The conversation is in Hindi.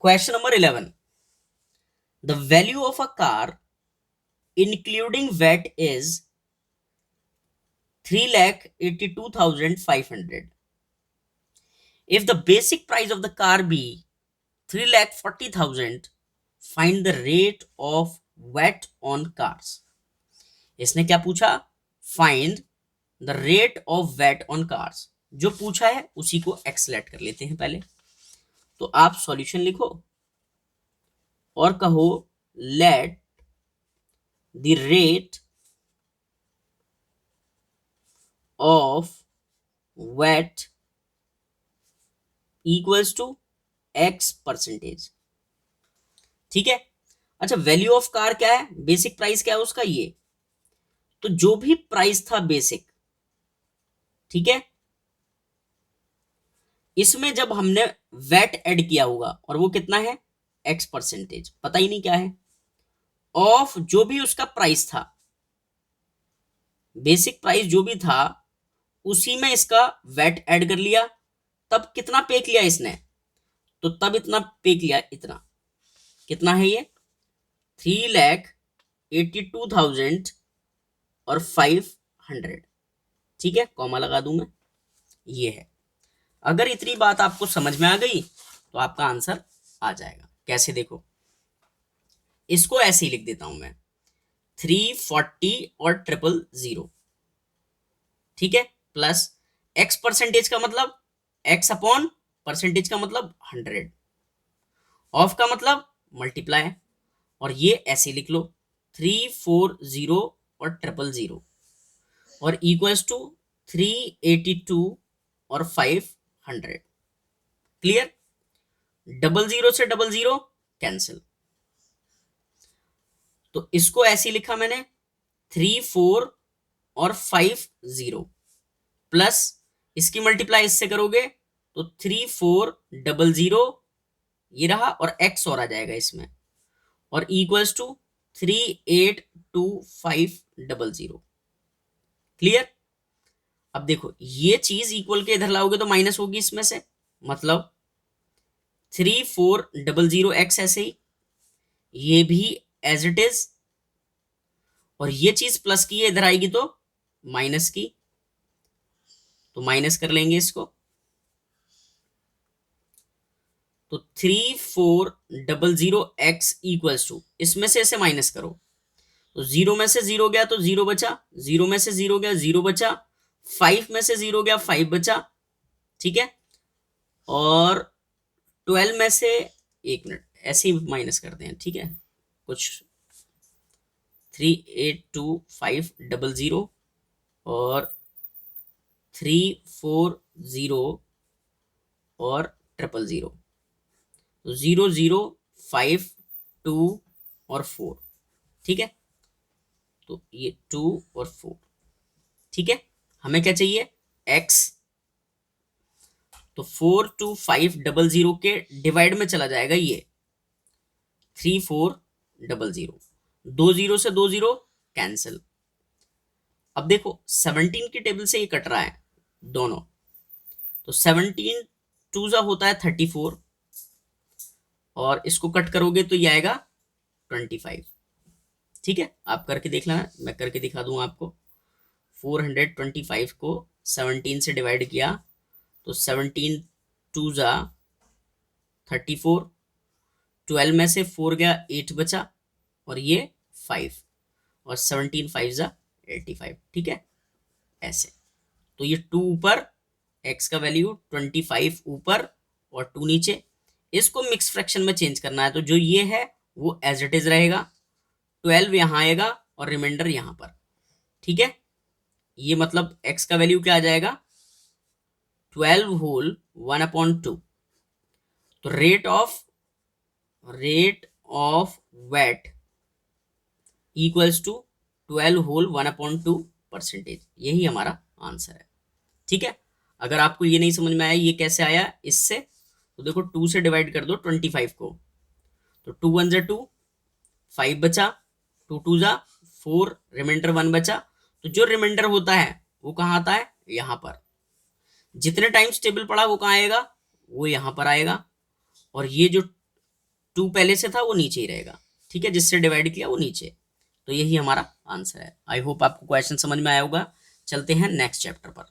Question number 11. The value of a car including VAT is 3,82,500. If the basic price of the car be 3,40,000, find the rate of VAT on cars. इसने क्या पूछा? Find the rate of VAT on cars. जो पूछा है उसी को एक्सलेट कर लेते हैं पहले। तो आप सॉल्यूशन लिखो और कहो let the rate of VAT equals to X%। ठीक है। अच्छा, वैल्यू ऑफ कार क्या है? बेसिक प्राइस क्या है उसका? ये तो जो भी प्राइस था बेसिक, ठीक है, इसमें जब हमने वैट ऐड किया होगा और वो कितना है? X%, पता ही नहीं क्या है, ऑफ जो भी उसका प्राइस था, बेसिक प्राइस जो भी था उसी में इसका वैट ऐड कर लिया। तब कितना पे किया इसने? तो तब इतना पे किया। इतना कितना है ये? 3,82,000 और 500। ठीक है, कॉमा लगा दूं मैं। ये है। अगर इतनी बात आपको समझ में आ गई तो आपका आंसर आ जाएगा। कैसे? देखो, इसको ऐसे ही लिख देता हूं मैं, 340 और 000, ठीक है, प्लस X% का मतलब X अपॉन परसेंटेज का मतलब 100, ऑफ का मतलब मल्टीप्लाई, और ये ऐसे लिख लो 340 और 000 और इक्वल्स टू 382 और 500। क्लियर? 00 से 00 कैंसिल, तो इसको ऐसे लिखा मैंने 34 और 50 प्लस इसकी मल्टीप्लाई इससे करोगे तो 3400 ये रहा और x और आ जाएगा इसमें, और इक्वल्स टू 382,500। क्लियर? अब देखो, ये चीज इक्वल के इधर लाओगे तो माइनस होगी इसमें से, मतलब 3400x ऐसे ही, ये भी एज इट इज, और ये चीज प्लस की है इधर आएगी तो माइनस की, तो माइनस कर लेंगे इसको। तो 3400x इक्वल्स टू, इसमें से ऐसे माइनस करो तो 0 में से 0 गया तो 0 बचा, 0 में से 0 गया 0 बचा, 5 में से 0 गया 5 बचा, ठीक है, और 12 में से, एक मिनट, ऐसे ही माइनस करते हैं, ठीक है, कुछ 382,500 और 340 और 000, तो 0, 5, 2 और 4, ठीक है, तो ये 2 और 4, ठीक है। हमें क्या चाहिए? x, तो 42500 के डिवाइड में चला जाएगा ये 3400, 20 से 20 कैंसिल। अब देखो 17 की टेबल से ये कट रहा है दोनों, तो 17 2 होता है 34, और इसको कट करोगे तो ये आएगा 25। ठीक है, आप करके देख लेना, मैं करके दिखा दूंगा आपको। 425 को 17 से डिवाइड किया तो 17 2 34, 12 में से 4 गया 8 बचा, और ये 5, और 17 5 85, ठीक है, ऐसे। तो ये 2 ऊपर, x का वैल्यू 25 ऊपर और 2 नीचे। इसको मिक्स फ्रैक्शन में चेंज करना है, तो जो ये है वो एज इट इज रहेगा, 12 यहां आएगा और रिमाइंडर यहां पर, ठीक है। ये मतलब x का वैल्यू क्या आ जाएगा? 12 होल 1/2। तो rate of VAT equals to 12 whole 1/2%। यही हमारा आंसर है, ठीक है। अगर आपको ये नहीं समझ में आया ये कैसे आया इससे, तो देखो 2 से डिवाइड कर दो 25 को, तो 2 1 2, 5 बचा, 2 2 4, रिमाइंडर 1 बचा। तो जो रिमाइंडर होता है वो कहाँ आता है? यहाँ पर। जितने टाइम्स टेबल पढ़ा वो कहाँ आएगा? वो यहाँ पर आएगा। और ये जो 2 पहले से था वो नीचे ही रहेगा, ठीक है, जिससे डिवाइड किया वो नीचे। तो यही हमारा आंसर है। आई होप आपको क्वेश्चन समझ में आया होगा। चलते हैं नेक्स्ट चैप्टर पर।